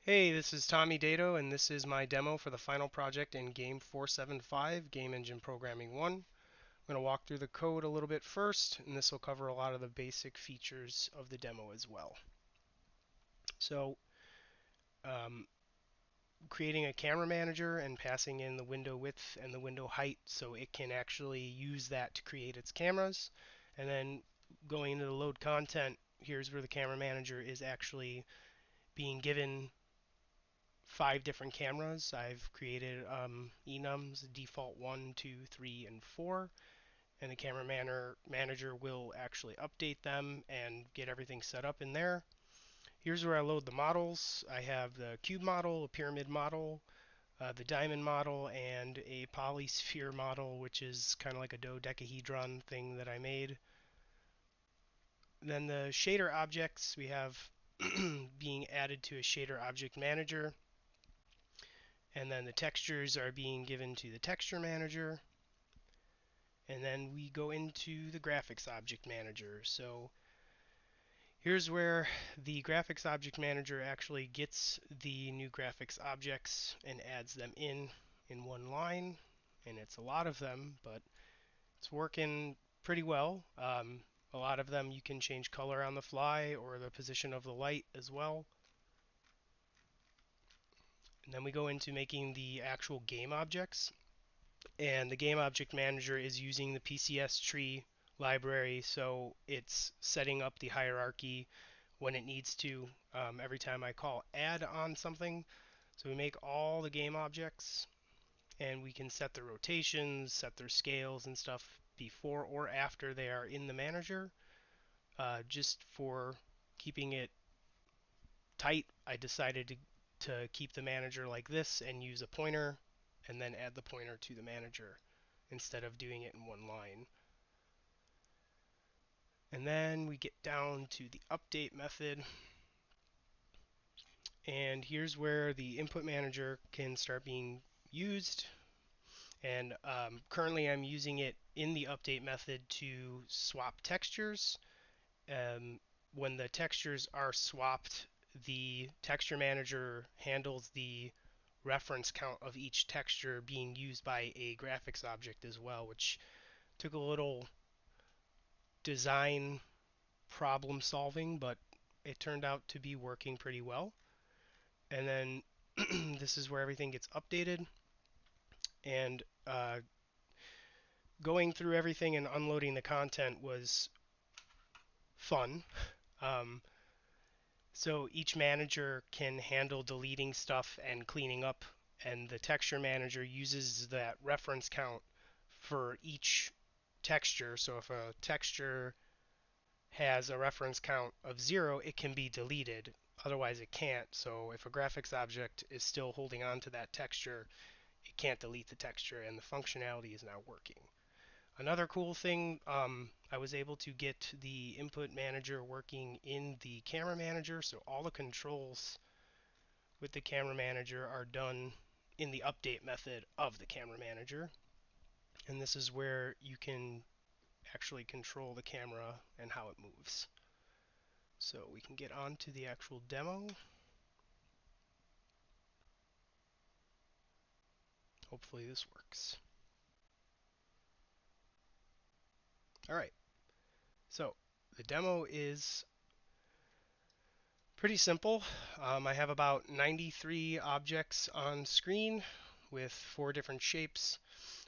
Hey, this is Tommy Dato, and this is my demo for the final project in GAM475, Game Engine Programming 1. I'm going to walk through the code a little bit first, and this will cover a lot of the basic features of the demo as well. So, um, creating a camera manager and passing in the window width and the window height so it can actually use that to create its cameras. And then going into the load content, here's where the camera manager is actually being given 5 different cameras. I've created enums, default 1, 2, 3, and 4, and the camera manager will actually update them and get everything set up in there. Here's where I load the models. I have the cube model, a pyramid model, the diamond model, and a polysphere model, which is kind of like a dodecahedron thing that I made. Then the shader objects we have being added to a shader object manager. And then the textures are being given to the texture manager. And then we go into the graphics object manager. So here's where the graphics object manager actually gets the new graphics objects and adds them in one line. And it's a lot of them, but it's working pretty well. A lot of them you can change color on the fly or the position of the light as well. And then we go into making the actual game objects. And the game object manager is using the PCS tree library, so it's setting up the hierarchy when it needs to every time I call add on something. So we make all the game objects, and we can set their rotations, set their scales and stuff before or after they are in the manager. Just for keeping it tight, I decided to keep the manager like this and use a pointer and then add the pointer to the manager instead of doing it in one line. And then we get down to the update method. And here's where the input manager can start being used. And currently I'm using it in the update method to swap textures. When the textures are swapped, the texture manager handles the reference count of each texture being used by a graphics object as well, which took a little design problem solving, but it turned out to be working pretty well. And then this is where everything gets updated. And going through everything and unloading the content was fun. Um, so each manager can handle deleting stuff and cleaning up, and the texture manager uses that reference count for each texture. So if a texture has a reference count of 0, it can be deleted. Otherwise, it can't. So if a graphics object is still holding on to that texture, it can't delete the texture, and the functionality is now working. Another cool thing, I was able to get the input manager working in the camera manager, so all the controls with the camera manager are done in the update method of the camera manager. And this is where you can actually control the camera and how it moves. So we can get on to the actual demo. Hopefully this works. Alright, so the demo is pretty simple. I have about 93 objects on screen with 4 different shapes.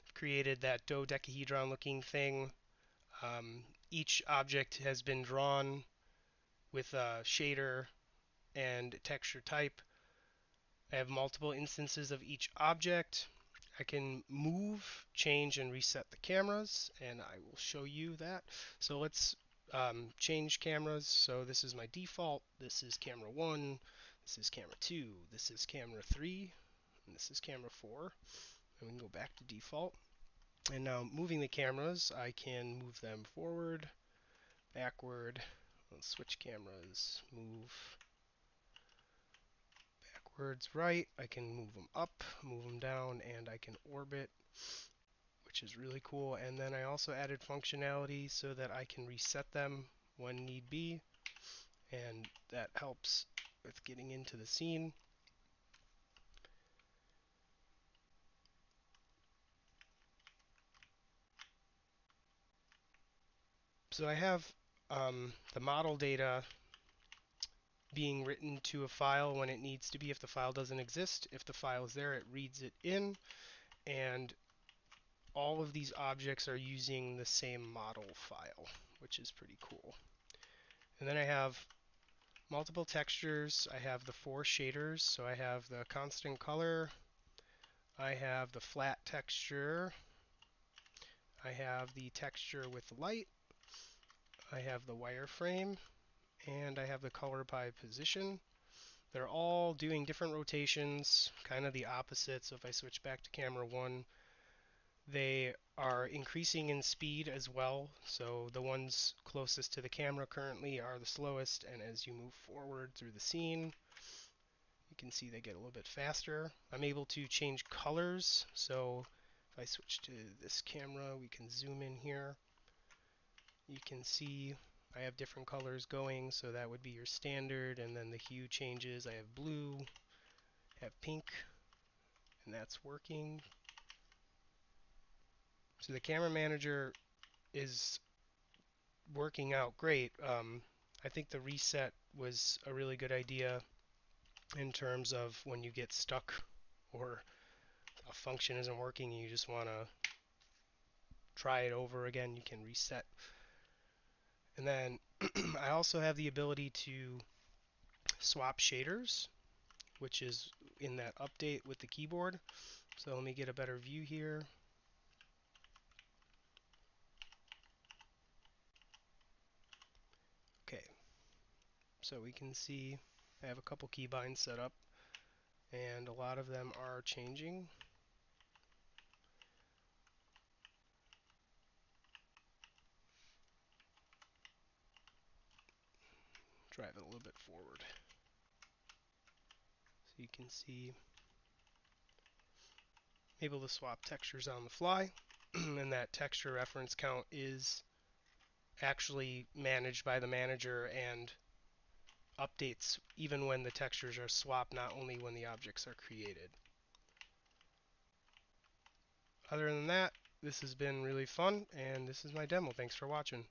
I've created that dodecahedron looking thing. Each object has been drawn with a shader and texture type. I have multiple instances of each object. I can move, change, and reset the cameras, and I will show you that. So let's change cameras. So this is my default. This is camera 1. This is camera 2. This is camera 3. And this is camera 4. And we can go back to default. And now moving the cameras, I can move them forward, backward. Let's switch cameras. Move backwards, right. I can move them up, move them down, and I can orbit, which is really cool. And then I also added functionality so that I can reset them when need be, and that helps with getting into the scene. So I have the model data being written to a file when it needs to be if the file doesn't exist. If the file is there, it reads it in, and all of these objects are using the same model file, which is pretty cool. And then I have multiple textures. I have the 4 shaders, so I have the constant color, I have the flat texture, I have the texture with light, I have the wireframe, and I have the color by position. They're all doing different rotations, kind of the opposite. So if I switch back to camera 1, they are increasing in speed as well. So the ones closest to the camera currently are the slowest, and as you move forward through the scene, you can see they get a little bit faster. I'm able to change colors, so if I switch to this camera, we can zoom in here. You can see I have different colors going, so that would be your standard, and then the hue changes. I have blue, I have pink, and that's working. So the camera manager is working out great. I think the reset was a really good idea in terms of when you get stuck or a function isn't working and you just want to try it over again, you can reset. And then I also have the ability to swap shaders, which is in that update with the keyboard. So let me get a better view here. Okay, so we can see I have a couple keybinds set up, and a lot of them are changing. Drive it a little bit forward. So you can see I'm able to swap textures on the fly, and that texture reference count is actually managed by the manager and updates even when the textures are swapped, not only when the objects are created. Other than that, this has been really fun, and this is my demo. Thanks for watching.